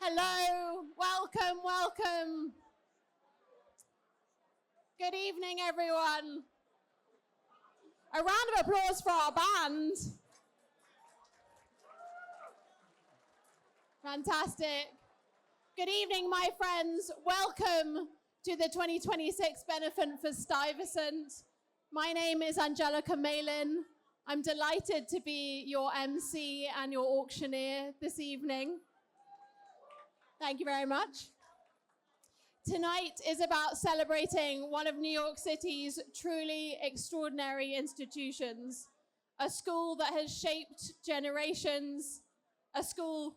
Hello, welcome, welcome. Good evening, everyone. A round of applause for our band. Fantastic. Good evening, my friends. Welcome to the 2026 Benefit for Stuyvesant. My name is Angelica Malin. I'm delighted to be your MC and your auctioneer this evening. Thank you very much. Tonight is about celebrating one of New York City's truly extraordinary institutions, a school that has shaped generations, a school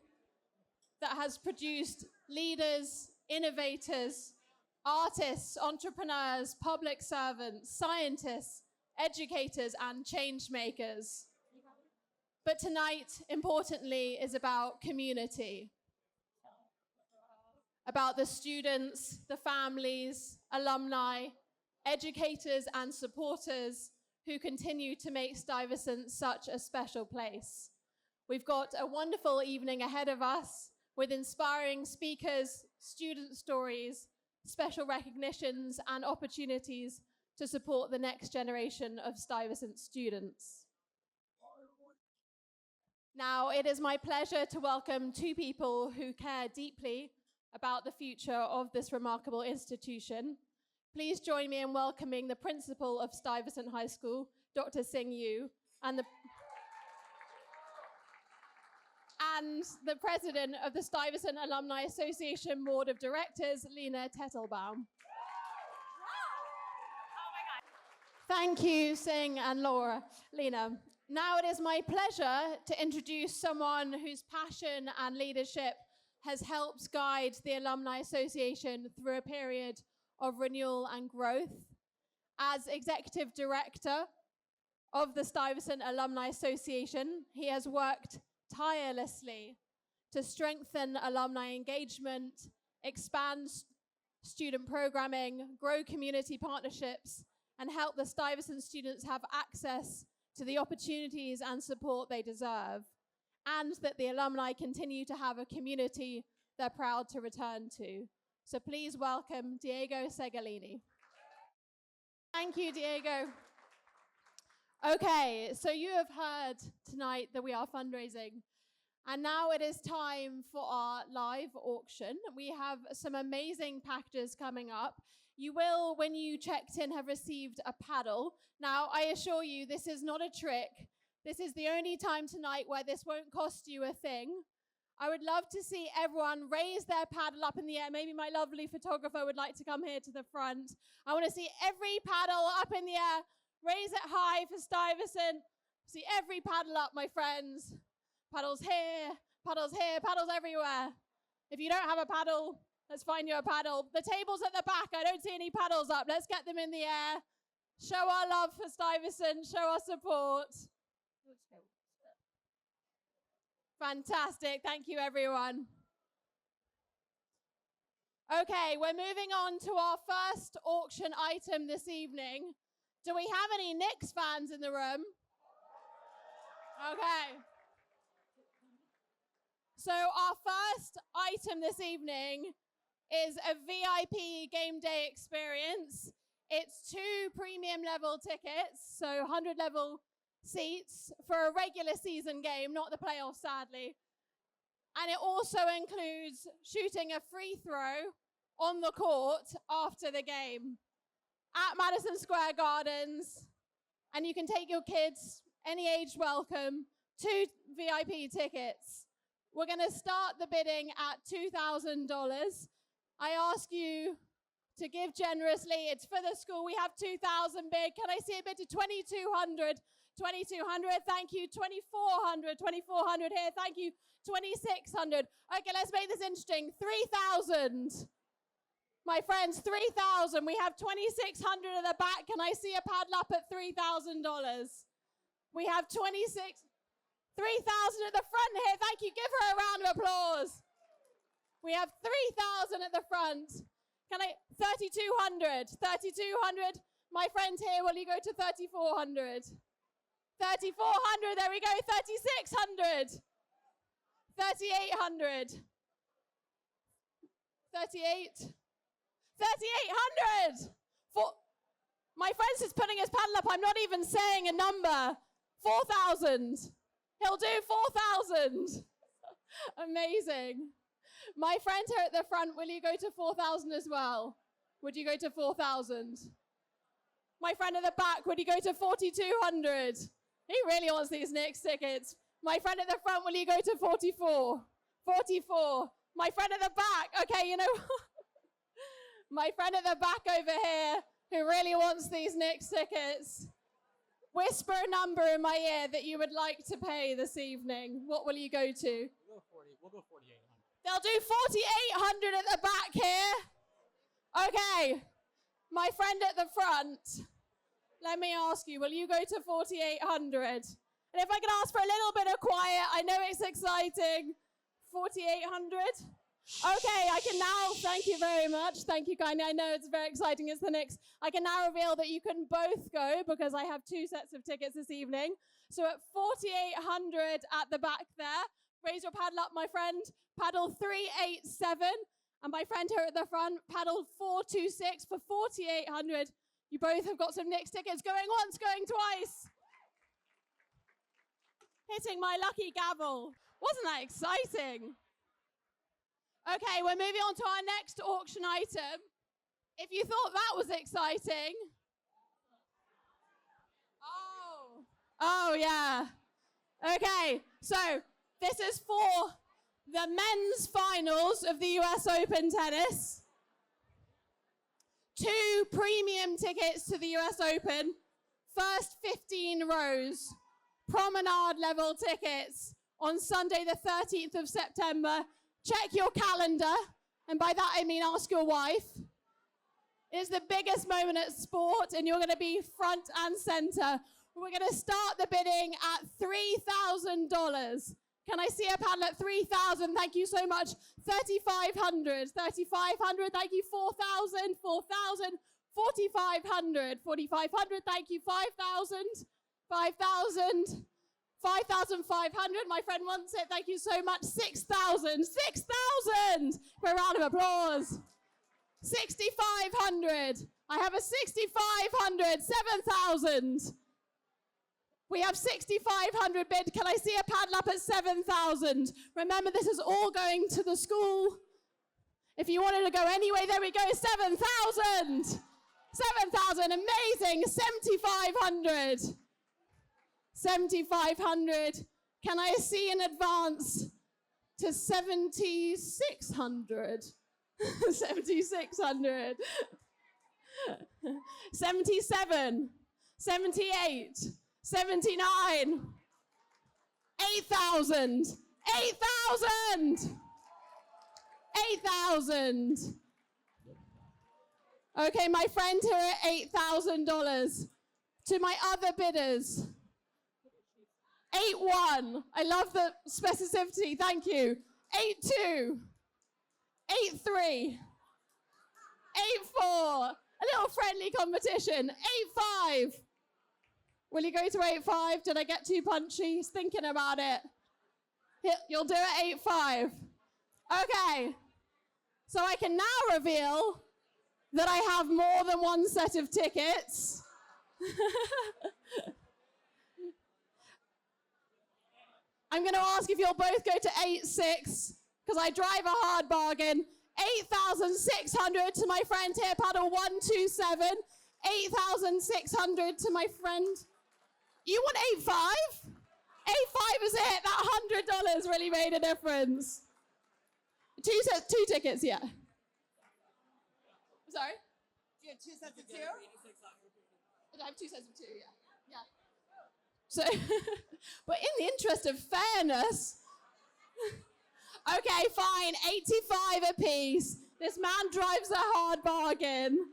that has produced leaders, innovators, artists, entrepreneurs, public servants, scientists, educators, and change makers. But tonight, importantly, is about community. About the students, the families, alumni, educators, and supporters who continue to make Stuyvesant such a special place. We've got a wonderful evening ahead of us with inspiring speakers, student stories, special recognitions, and opportunities to support the next generation of Stuyvesant students. Now, it is my pleasure to welcome two people who care deeply about the future of this remarkable institution. Please join me in welcoming the principal of Stuyvesant High School, Dr. Sing Yu, and the president of the Stuyvesant Alumni Association Board of Directors, Lena Tettelbaum. Thank you, Sing and Lena. Now it is my pleasure to introduce someone whose passion and leadership has helped guide the Alumni Association through a period of renewal and growth. As executive director of the Stuyvesant Alumni Association, he has worked tirelessly to strengthen alumni engagement, expand student programming, grow community partnerships, and help the Stuyvesant students have access to the opportunities and support they deserve, and that the alumni continue to have a community they're proud to return to. So please welcome Diego Segolini. Thank you, Diego. Okay, so you have heard tonight that we are fundraising, and now it is time for our live auction. We have some amazing packages coming up. You will, when you checked in, have received a paddle. Now, I assure you, this is not a trick. This is the only time tonight where this won't cost you a thing. I would love to see everyone raise their paddle up in the air. Maybe my lovely photographer would like to come here to the front. I want to see every paddle up in the air. Raise it high for Stuyvesant. See every paddle up, my friends. Paddles here, paddles here, paddles everywhere. If you don't have a paddle, let's find you a paddle. The table's at the back. I don't see any paddles up. Let's get them in the air. Show our love for Stuyvesant. Show our support. Fantastic. Thank you, everyone. Okay, we're moving on to our first auction item this evening. Do we have any Knicks fans in the room? Okay. So our first item this evening is a VIP game day experience. It's 2 premium level tickets, so 100 level seats for a regular season game, not the playoffs, sadly. And it also includes shooting a free throw on the court after the game at Madison Square Gardens. And you can take your kids, any age welcome, 2 VIP tickets. We're going to start the bidding at $2,000. I ask you to give generously. It's for the school. We have 2,000 bid. Can I see a bid to 2,200? 2,200, thank you. 2,400, 2,400 here, thank you. 2,600. Okay, let's make this interesting. 3,000. My friends, 3,000. We have 2,600 at the back. Can I see a paddle up at $3,000? We have 3,000 at the front here. Thank you. Give her a round of applause. We have 3,000 at the front. 3,200. 3,200. My friend here, will you go to 3,400? 3,400, there we go, 3,600, 3,800, 38? 3,800! My friend is putting his paddle up. I'm not even saying a number. 4,000. He'll do 4,000. Amazing. My friend here at the front, will you go to 4,000 as well? Would you go to 4,000? My friend at the back, would you go to 4,200? He really wants these Knicks tickets. My friend at the front, will you go to 44? 44. My friend at the back, okay, you know my friend at the back over here who really wants these Knicks tickets. Whisper a number in my ear that you would like to pay this evening. What will you go to? We'll go 4,800. They'll do 4,800 at the back here. Okay, my friend at the front, let me ask you, will you go to 4,800? And if I can ask for a little bit of quiet, I know it's exciting. 4,800? Okay, I can now, thank you very much. Thank you kindly. I know it's very exciting. It's the Knicks. I can now reveal that you can both go because I have 2 sets of tickets this evening. So at 4,800 at the back there, raise your paddle up, my friend. Paddle 387. And my friend here at the front, paddle 426 for 4,800. You both have got some Knicks tickets going once, going twice. Hitting my lucky gavel. Wasn't that exciting? Okay, we're moving on to our next auction item. If you thought that was exciting. Oh yeah. Okay, so this is for the men's finals of the US Open Tennis. 2 premium tickets to the US Open. First 15 rows. Promenade level tickets on Sunday the 13th of September. Check your calendar, and by that I mean ask your wife. It's the biggest moment at sport, and you're going to be front and center. We're going to start the bidding at $3,000. Can I see a paddle at 3,000? Thank you so much. 3,500, 3,500. Thank you. 4,000, 4,000, 4,500, 4,500. Thank you. 5,000, 5,000. 5,500, my friend wants it, thank you so much. 6,000, 6,000! For a round of applause. 6,500, I have a 6,500, 7,000. We have 6,500 bid, can I see a paddle up at 7,000? Remember, this is all going to the school. If you wanted to go anyway, there we go, 7,000. 7,000, amazing, 7,500. 7,500. Can I see an advance to 7,600? 7,600. 77. 78. 79. 8,000. 8,000. 8,000. Okay, my friend here at $8,000. To my other bidders. 8-1. I love the specificity. Thank you. 8-2. 8-3. 8-4. A little friendly competition. 8-5. Will you go to 8-5? Did I get too punchy? He's thinking about it. You'll do it 8-5. Okay. So I can now reveal that I have more than one set of tickets. I'm going to ask if you'll both go to 8-6, because I drive a hard bargain. 8,600 to my friend here, paddle 127. 8,600 to my friend. You want 8-5? 8-5 is it. That $100 really made a difference. 2 tickets, yeah. Sorry? Do you have 2 sets of 2? I have 2 sets of 2, yeah. Yeah. So, but in the interest of fairness, okay, fine, 85 apiece. This man drives a hard bargain.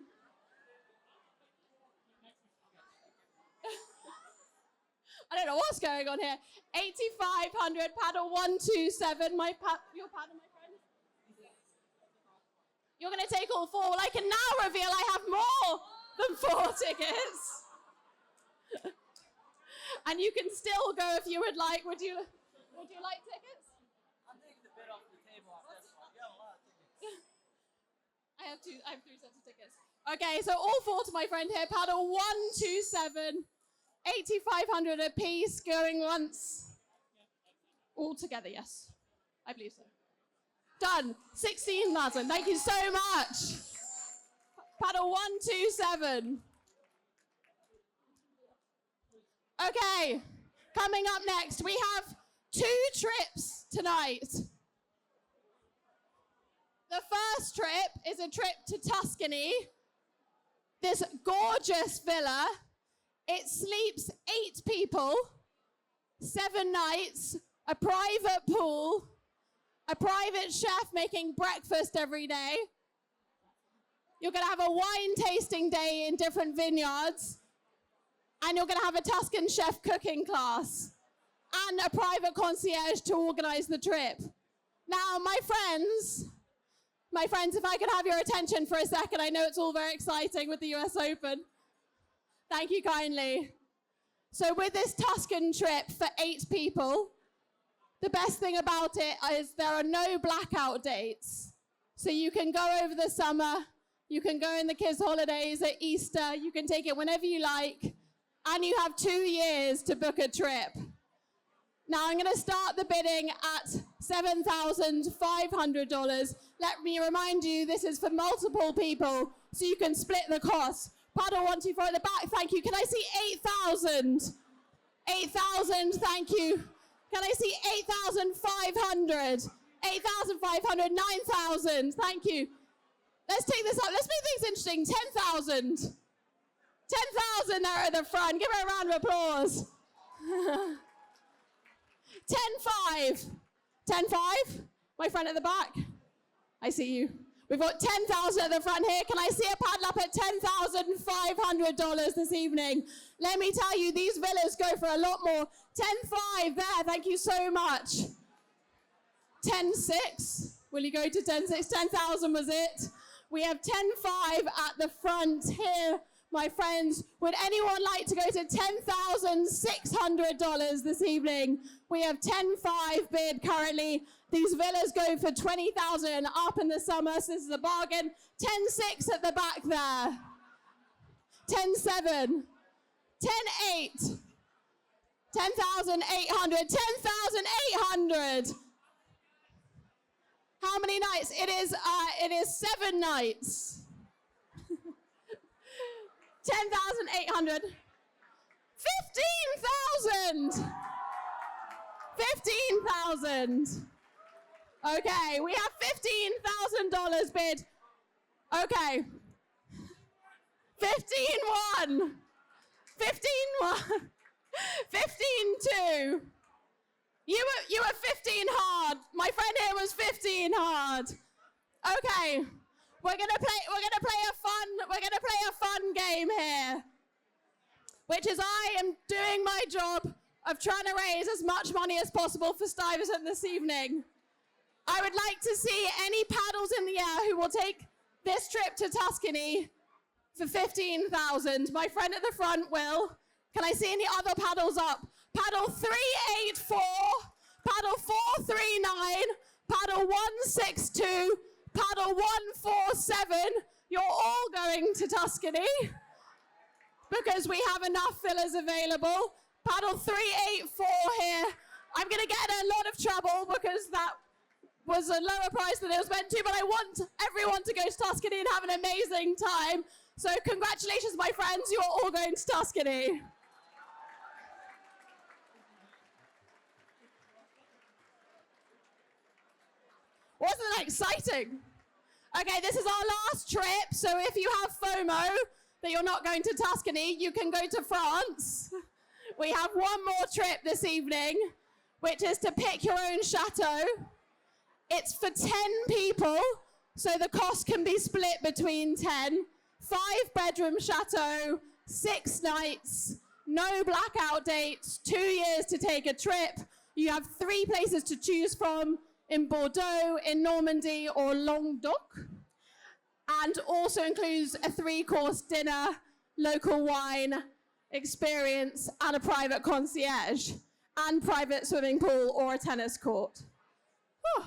I don't know what's going on here. 8,500, paddle 127. Your paddle, my friend? You're going to take all 4. Well, I can now reveal I have more than 4 tickets. And you can still go if you would like. Would you like tickets? I'm taking the bid off the table on this one. You have a lot of tickets. have 3 sets of tickets. Okay, so all 4 to my friend here. Paddle 1, 2, 7. 8,500 a piece, going once. All together, yes. I believe so. Done. 16,000. Thank you so much. Paddle 1, 2, 7. Okay, coming up next, we have 2 trips tonight. The first trip is a trip to Tuscany. This gorgeous villa. It sleeps 8 people, 7 nights, a private pool, a private chef making breakfast every day. You're going to have a wine tasting day in different vineyards. And you're going to have a Tuscan chef cooking class. And a private concierge to organize the trip. Now, my friends, if I could have your attention for a second, I know it's all very exciting with the US Open. Thank you kindly. So with this Tuscan trip for 8 people, the best thing about it is there are no blackout dates. So you can go over the summer, you can go in the kids' holidays at Easter, you can take it whenever you like, and you have 2 years to book a trip. Now I'm going to start the bidding at $7,500. Let me remind you, this is for multiple people, so you can split the cost. Paddle 1, 2, 4 at the back, thank you. Can I see 8,000? 8,000, thank you. Can I see 8,500? 8,500, 9,000, thank you. Let's take this up, let's make things interesting. 10,000. 10,000 there at the front, give her a round of applause. 10,500. 10,500, my friend at the back. I see you. We've got 10,000 at the front here. Can I see a paddle up at $10,500 this evening? Let me tell you, these villas go for a lot more. 10,500 there, thank you so much. 10,600, will you go to 10,600? 10,000 was it. We have 10,500 at the front here, my friends. Would anyone like to go to $10,600 this evening? We have 10,500 bid currently. These villas go for 20,000 and up in the summer, so this is a bargain. 10,600 at the back there. 10,700. 10,800. 10,800. 10,800. How many nights? It is 7 nights. 10,800. 15,000. 15,000. Okay, we have $15,000 bid. Okay. 15,1. 15,1. 15,2. You were 15 hard. My friend here was 15 hard. Okay. We're gonna play a fun game here. Which is I am doing my job of trying to raise as much money as possible for Stuyvesant this evening. I would like to see any paddles in the air who will take this trip to Tuscany for 15,000. My friend at the front will. Can I see any other paddles up? Paddle 384, paddle 439, paddle 162, paddle 147. You're all going to Tuscany because we have enough villas available. Paddle 384 here. I'm going to get in a lot of trouble because that was a lower price than it was meant to, but I want everyone to go to Tuscany and have an amazing time. So congratulations, my friends. You're all going to Tuscany. Wasn't that exciting? Okay, this is our last trip, so if you have FOMO that you're not going to Tuscany, you can go to France. We have one more trip this evening, which is to pick your own chateau. It's for 10 people, so the cost can be split between 10. 5-bedroom chateau, 6 nights, no blackout dates, 2 years to take a trip. You have 3 places to choose from in Bordeaux, in Normandy, or Languedoc. And also includes a 3-course dinner, local wine experience, and a private concierge, and private swimming pool or a tennis court. Whew.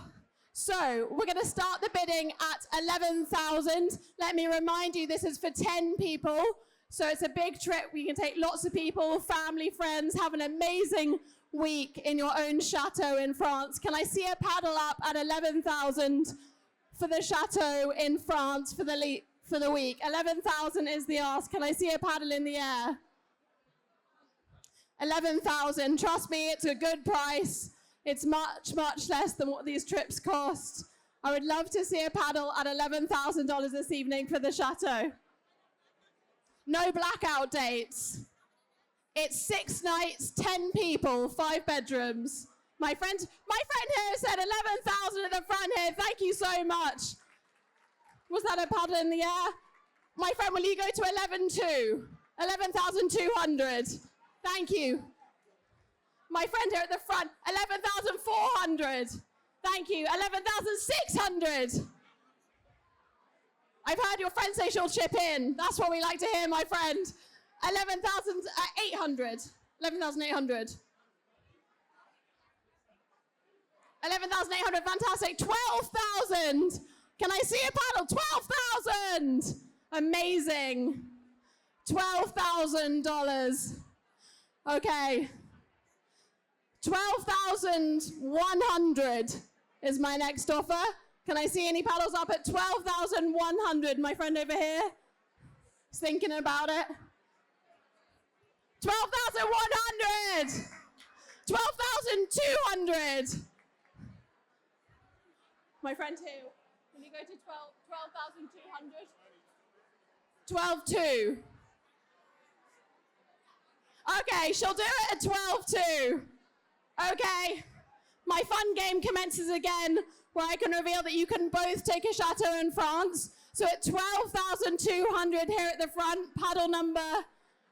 So we're going to start the bidding at 11,000. Let me remind you, this is for 10 people. So it's a big trip. We can take lots of people, family, friends, have an amazing week in your own chateau in France. Can I see a paddle up at 11,000 for the chateau in France for the week? 11,000 is the ask. Can I see a paddle in the air? 11,000. Trust me, it's a good price. It's much, much less than what these trips cost. I would love to see a paddle at $11,000 this evening for the chateau. No blackout dates. It's 6 nights, 10 people, 5 bedrooms. My friend here said 11,000 at the front here. Thank you so much. Was that a paddle in the air? My friend, will you go to 11,200? 11,200. Thank you. My friend here at the front, 11,400. Thank you. 11,600. I've heard your friend say she'll chip in. That's what we like to hear, my friend. 11,800. 11,800. 11,800, fantastic. 12,000. Can I see a paddle? 12,000. Amazing. $12,000. Okay. 12,100 is my next offer. Can I see any paddles up at 12,100? My friend over here is thinking about it. 12,100. 12,200. My friend here, can you go to 12,200? 12,200. Okay, she'll do it at 12,200. Okay, my fun game commences again, where I can reveal that you can both take a chateau in France. So at 12,200 here at the front, paddle number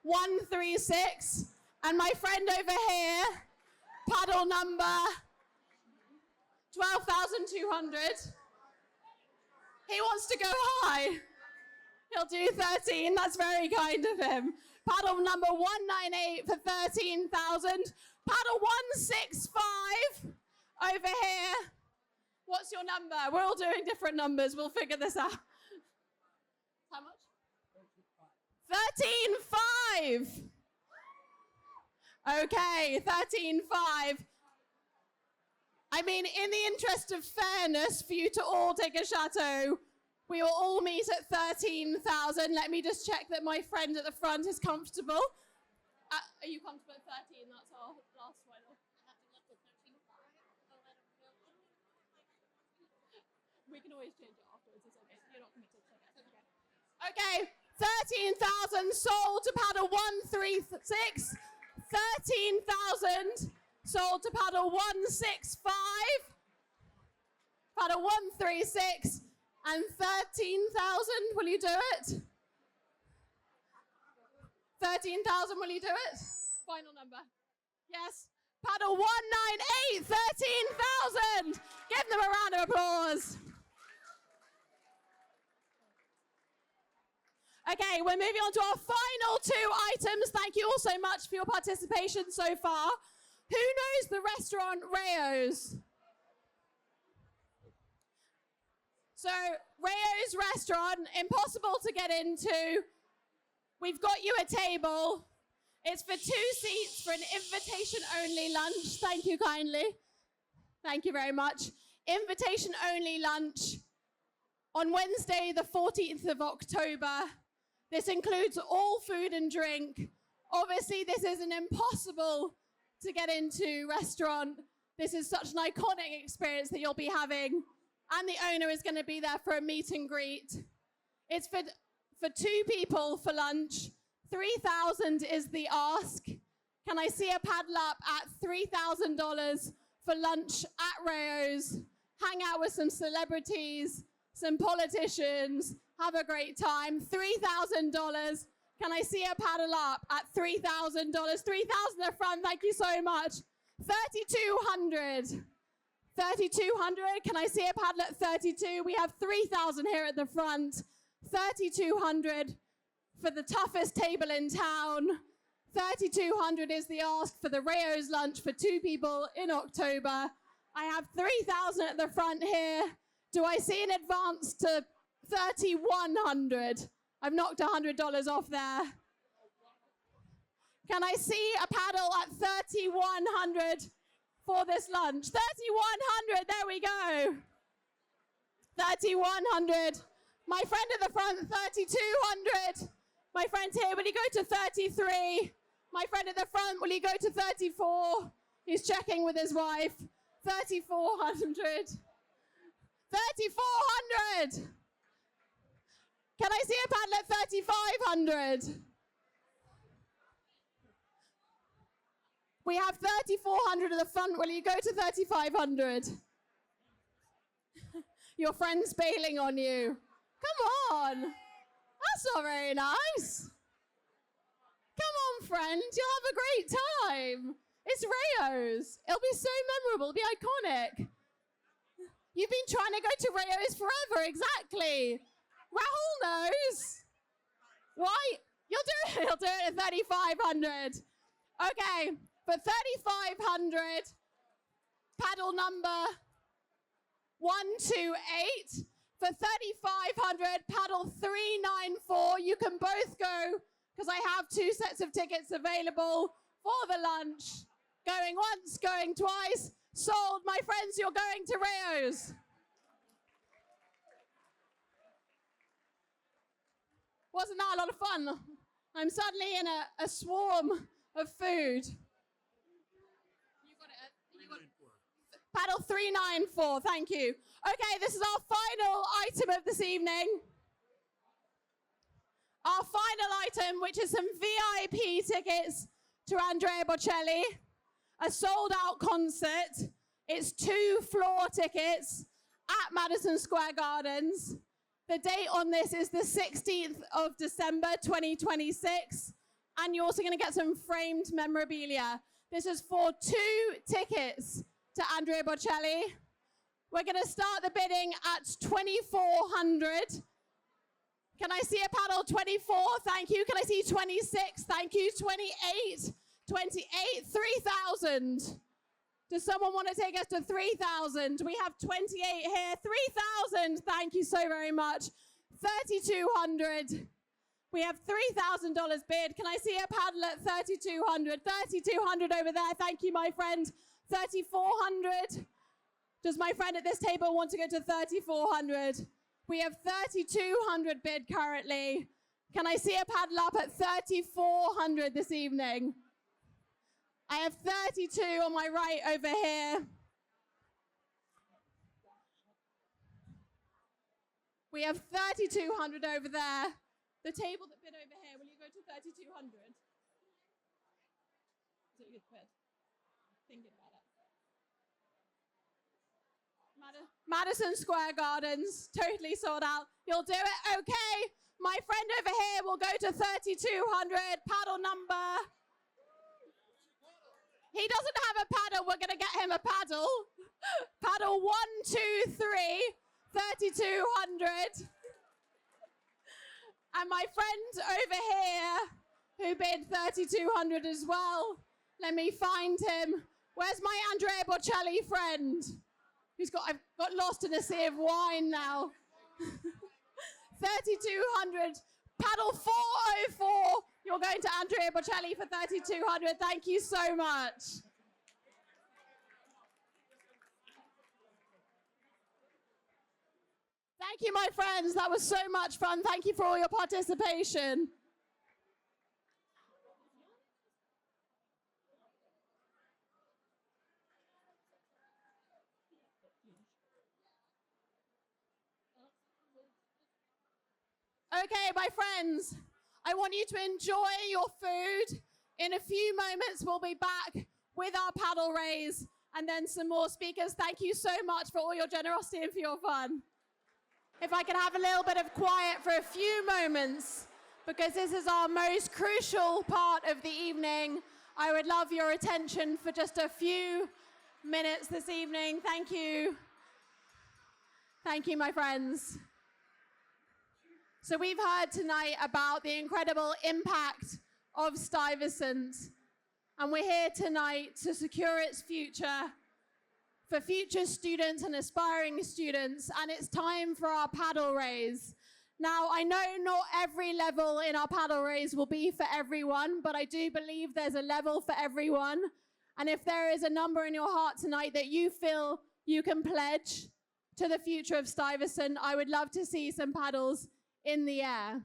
136. And my friend over here, paddle number 12,200. He wants to go high. He'll do 13, that's very kind of him. Paddle number 198 for 13,000. Paddle 165 over here. What's your number? We're all doing different numbers. We'll figure this out. How much? 13,500. Okay, 13,500. I mean, in the interest of fairness, for you to all take a chateau, we will all meet at 13,000. Let me just check that my friend at the front is comfortable. Are you comfortable at 13? That's our last one. We can always change it afterwards. It's okay. You're not committed. Okay, 13,000 sold to paddle 136. 13,000 sold to paddle 165. Paddle 136 and 13,000. Will you do it? 13,000. Will you do it? Final number. Yes. Paddle 198. 13,000. Give them a round of applause. Okay, we're moving on to our final 2 items. Thank you all so much for your participation so far. Who knows the restaurant Rayo's? So, Rayo's restaurant, impossible to get into. We've got you a table. It's for 2 seats for an invitation-only lunch. Thank you kindly. Thank you very much. Invitation-only lunch on Wednesday, the 14th of October. This includes all food and drink. Obviously, this is an impossible to get into restaurant. This is such an iconic experience that you'll be having. And the owner is going to be there for a meet and greet. It's for 2 people for lunch. 3,000 is the ask. Can I see a paddle up at $3,000 for lunch at Rayo's? Hang out with some celebrities, some politicians, have a great time. $3,000. Can I see a paddle up at $3,000? 3,000 at front, thank you so much. 3,200. 3,200, can I see a paddle at 32? We have 3,000 here at the front. 3,200 for the toughest table in town. 3,200 is the ask for the Rayo's lunch for 2 people in October. I have 3,000 at the front here. Do I see an advance to 3,100? I've knocked $100 off there. Can I see a paddle at 3,100 for this lunch? 3,100, there we go. 3,100. My friend at the front, 3,200. My friend here, will you go to 33? My friend at the front, will you go to 34? He's checking with his wife. 3,400. 3,400. Can I see a paddle at 3,500? We have 3,400 at the front. Will you go to 3,500? Your friend's bailing on you. Come on. That's not very nice. Come on, friend. You'll have a great time. It's Rayo's. It'll be so memorable. It'll be iconic. You've been trying to go to Rayo's forever. Exactly. Rahul knows. Why? You'll do it. You'll do it at 3,500. Okay. For 3,500, paddle number 128. For 3,500, paddle 394. You can both go because I have 2 sets of tickets available for the lunch. Going once, going twice. Sold. My friends, you're going to Rayo's. Wasn't that a lot of fun? I'm suddenly in a swarm of food. Paddle 394, thank you. Okay, this is our final item of this evening. Our final item, which is some VIP tickets to Andrea Bocelli, a sold-out concert. It's 2 floor tickets at Madison Square Gardens. The date on this is the 16th of December, 2026. And you're also going to get some framed memorabilia. This is for 2 tickets to Andrea Bocelli. We're going to start the bidding at 2,400. Can I see a paddle? 24, thank you. Can I see 26? Thank you. 28, 28, 3,000. Does someone want to take us to 3,000? We have 28 here. 3,000, thank you so very much. 3,200. We have $3,000 bid. Can I see a paddle at 3,200? 3,200 over there. Thank you, my friend. 3,400. Does my friend at this table want to go to 3,400? We have 3,200 bid currently. Can I see a paddle up at 3,400 this evening? I have 32 on my right over here. We have 3,200 over there. The table that bid over here, will you go to 3,200? Is it a good bid? Thinking about it. Madison Square Gardens, totally sold out. You'll do it? Okay. My friend over here will go to 3,200. Paddle number. He doesn't have a paddle. We're going to get him a paddle. Paddle 1, 2, 3. 3,200. And my friend over here who bid 3,200 as well. Let me find him. Where's my Andrea Bocelli friend? I've got lost in a sea of wine now. 3,200. Paddle 404. You're going to Andrea Bocelli for 3,200. Thank you so much. Thank you, my friends. That was so much fun. Thank you for all your participation. Okay, my friends, I want you to enjoy your food. In a few moments, we'll be back with our paddle raise and then some more speakers. Thank you so much for all your generosity and for your fun. If I can have a little bit of quiet for a few moments, because this is our most crucial part of the evening. I would love your attention for just a few minutes this evening. Thank you. Thank you, my friends. So we've heard tonight about the incredible impact of Stuyvesant, and we're here tonight to secure its future for future students and aspiring students, and it's time for our paddle raise. Now, I know not every level in our paddle raise will be for everyone, but I do believe there's a level for everyone. And if there is a number in your heart tonight that you feel you can pledge to the future of Stuyvesant, I would love to see some paddles in the air.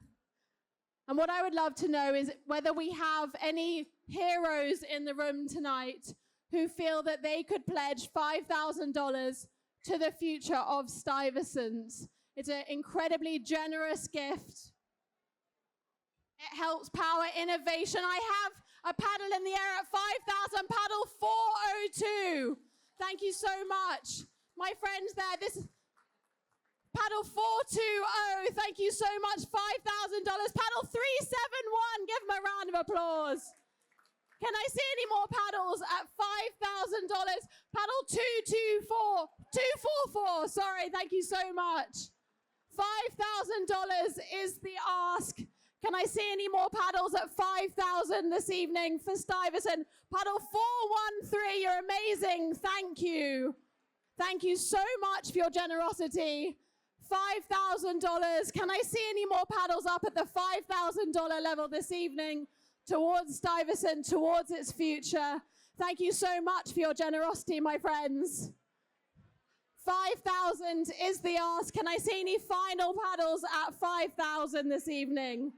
And what I would love to know is whether we have any heroes in the room tonight who feel that they could pledge $5,000 to the future of Stuyvesant. It's an incredibly generous gift. It helps power innovation. I have a paddle in the air at 5,000, paddle 402. Thank you so much. My friends there, this is paddle 420. Thank you so much, $5,000. Paddle 371, give them a round of applause. Can I see any more paddles at $5,000? Paddle 244, sorry, thank you so much. $5,000 is the ask. Can I see any more paddles at 5,000 this evening for Stuyvesant? Paddle 413, you're amazing, thank you. Thank you so much for your generosity. $5,000, can I see any more paddles up at the $5,000 level this evening? Towards Stuyvesant, towards its future. Thank you so much for your generosity, my friends. 5,000 is the ask. Can I see any final paddles at 5,000 this evening?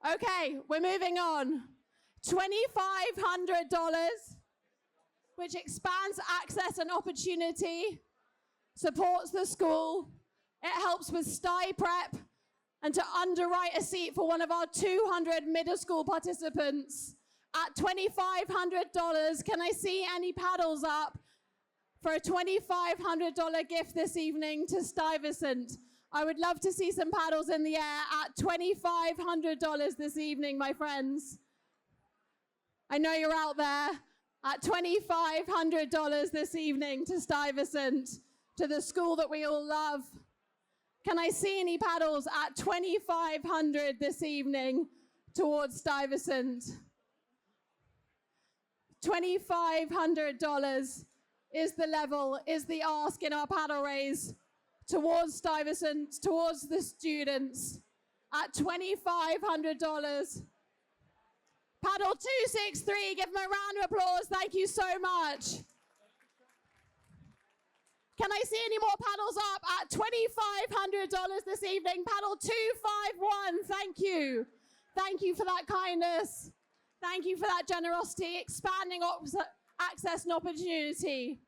Okay, we're moving on. $2,500, which expands access and opportunity, supports the school. It helps with Sty Prep, and to underwrite a seat for one of our 200 middle school participants. At $2,500, can I see any paddles up for a $2,500 gift this evening to Stuyvesant? I would love to see some paddles in the air at $2,500 this evening, my friends. I know you're out there. At $2,500 this evening to Stuyvesant, to the school that we all love. Can I see any paddles at $2,500 this evening towards Stuyvesant? $2,500 is the level, is the ask in our paddle raise towards Stuyvesant, towards the students at $2,500. Paddle 263, give them a round of applause. Thank you so much. Can I see any more paddles up at $2,500 this evening? Paddle 251, thank you. Thank you for that kindness. Thank you for that generosity, expanding access and opportunity.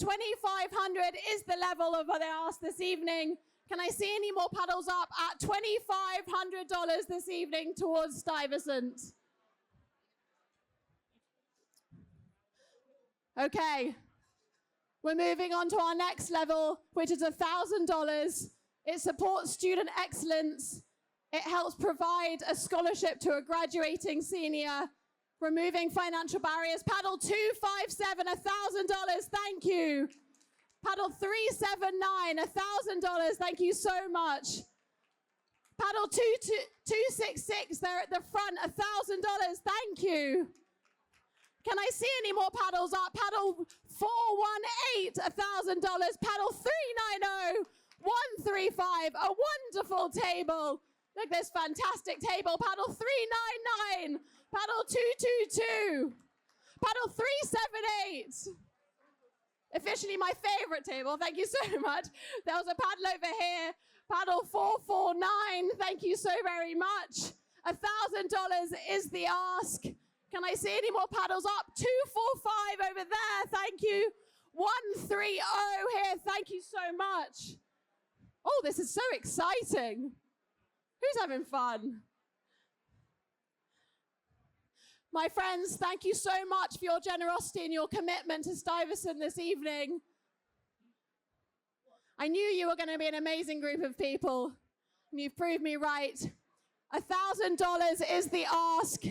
$2,500 is the level of what they asked this evening. Can I see any more paddles up at $2,500 this evening towards Stuyvesant? Okay. We're moving on to our next level, which is $1,000. It supports student excellence. It helps provide a scholarship to a graduating senior, removing financial barriers. Paddle 257, $1,000, thank you. Paddle 379, $1,000, thank you so much. Paddle 266, they're at the front, $1,000, thank you. Can I see any more paddles up? Paddle 418, $1,000. Paddle 390, 135, a wonderful table. Look at this fantastic table. Paddle 399, paddle 222, paddle 378. Officially my favorite table. Thank you so much. There was a paddle over here. Paddle 449. Thank you so very much. $1,000 is the ask. Can I see any more paddles up? 245 over there, thank you. 130 here, thank you so much. Oh, this is so exciting. Who's having fun? My friends, thank you so much for your generosity and your commitment to Stuyvesant this evening. I knew you were going to be an amazing group of people, and you've proved me right. $1,000 is the ask.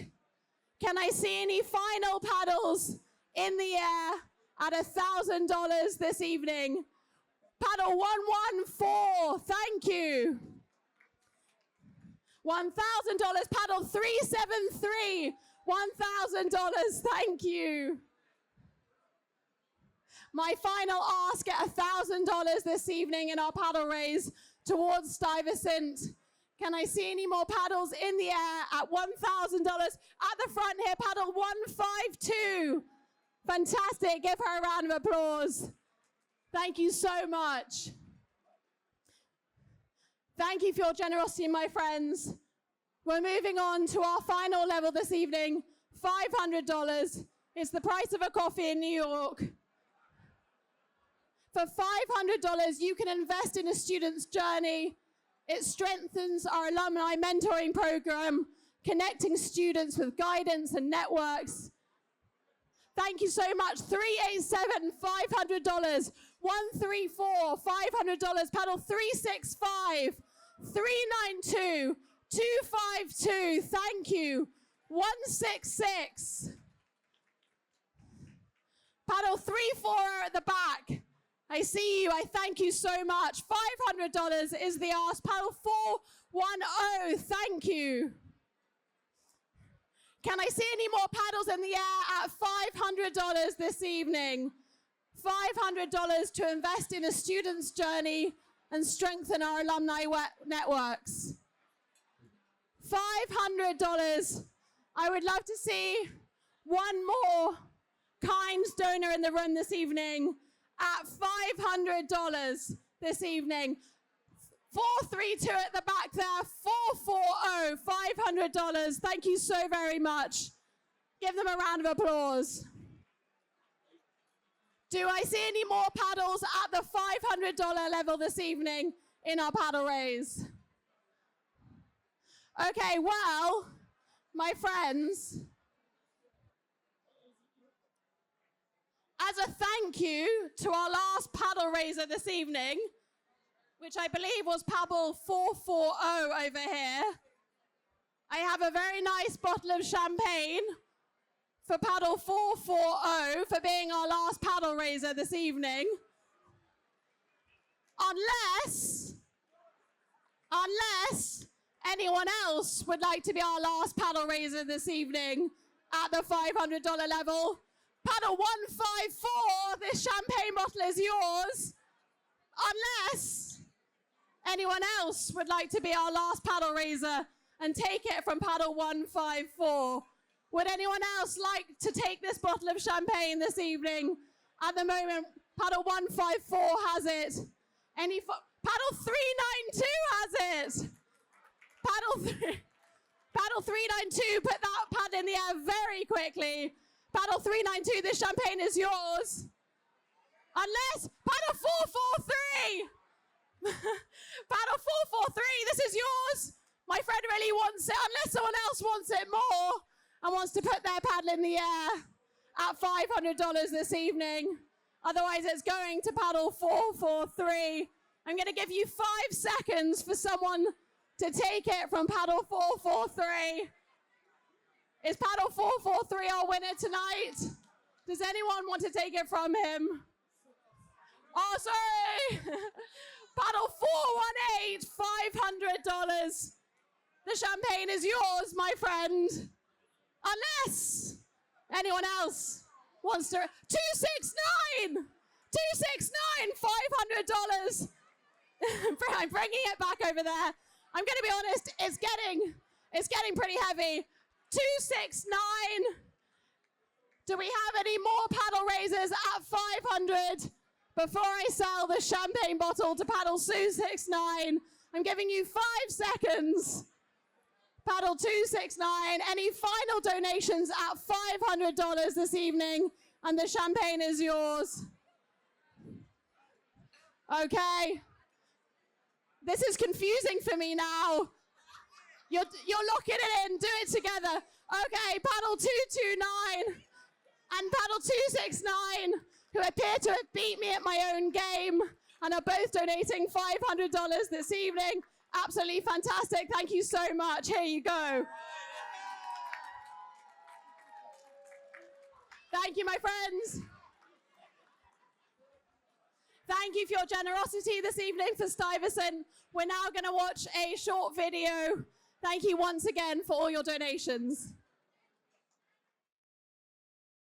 Can I see any final paddles in the air at $1,000 this evening? Paddle 114, thank you. $1,000, paddle 373, $1,000, thank you. My final ask at $1,000 this evening in our paddle raise towards Stuyvesant. Can I see any more paddles in the air at $1,000? At the front here, paddle 152. Fantastic. Give her a round of applause. Thank you so much. Thank you for your generosity, my friends. We're moving on to our final level this evening, $500. It's the price of a coffee in New York. For $500, you can invest in a student's journey. It strengthens our alumni mentoring program, connecting students with guidance and networks. Thank you so much. 387, $500. 134, $500. Paddle 365, 392, 252. Thank you. 166. Paddle 34 at the back. I see you. I thank you so much. $500 is the ask. Paddle 410. Thank you. Can I see any more paddles in the air at $500 this evening? $500 to invest in a student's journey and strengthen our alumni networks. $500. I would love to see one more kind donor in the room this evening at $500 this evening. 432 at the back there, 440, $500. Thank you so very much. Give them a round of applause. Do I see any more paddles at the $500 level this evening in our paddle raise? Okay, well, my friends, as a thank you to our last paddle raiser this evening, which I believe was paddle 440 over here, I have a very nice bottle of champagne for paddle 440 for being our last paddle raiser this evening. Unless anyone else would like to be our last paddle raiser this evening at the $500 level. Paddle 154, this champagne bottle is yours. Unless anyone else would like to be our last paddle raiser and take it from paddle 154. Would anyone else like to take this bottle of champagne this evening? At the moment, paddle 154 has it. Paddle 392 has it. Paddle 392, put that pad in the air very quickly. Paddle 392, this champagne is yours. Unless, paddle 443. Paddle 443, this is yours. My friend really wants it, unless someone else wants it more and wants to put their paddle in the air at $500 this evening. Otherwise, it's going to paddle 443. I'm going to give you 5 seconds for someone to take it from paddle 443. Is paddle 443 our winner tonight? Does anyone want to take it from him? Oh, sorry. Paddle 418, $500. The champagne is yours, my friend. Unless anyone else wants to. 269, $500. I'm bringing it back over there. I'm going to be honest, it's getting pretty heavy. 269. Do we have any more paddle raisers at 500? Before I sell the champagne bottle to paddle 269, I'm giving you 5 seconds. Paddle 269. Any final donations at $500 this evening? And the champagne is yours. Okay. This is confusing for me now. You're locking it in. Do it together. Okay, paddle 229 and paddle 269, who appear to have beat me at my own game and are both donating $500 this evening. Absolutely fantastic. Thank you so much. Here you go. Thank you, my friends. Thank you for your generosity this evening for Stuyvesant. We're now going to watch a short video. Thank you once again for all your donations.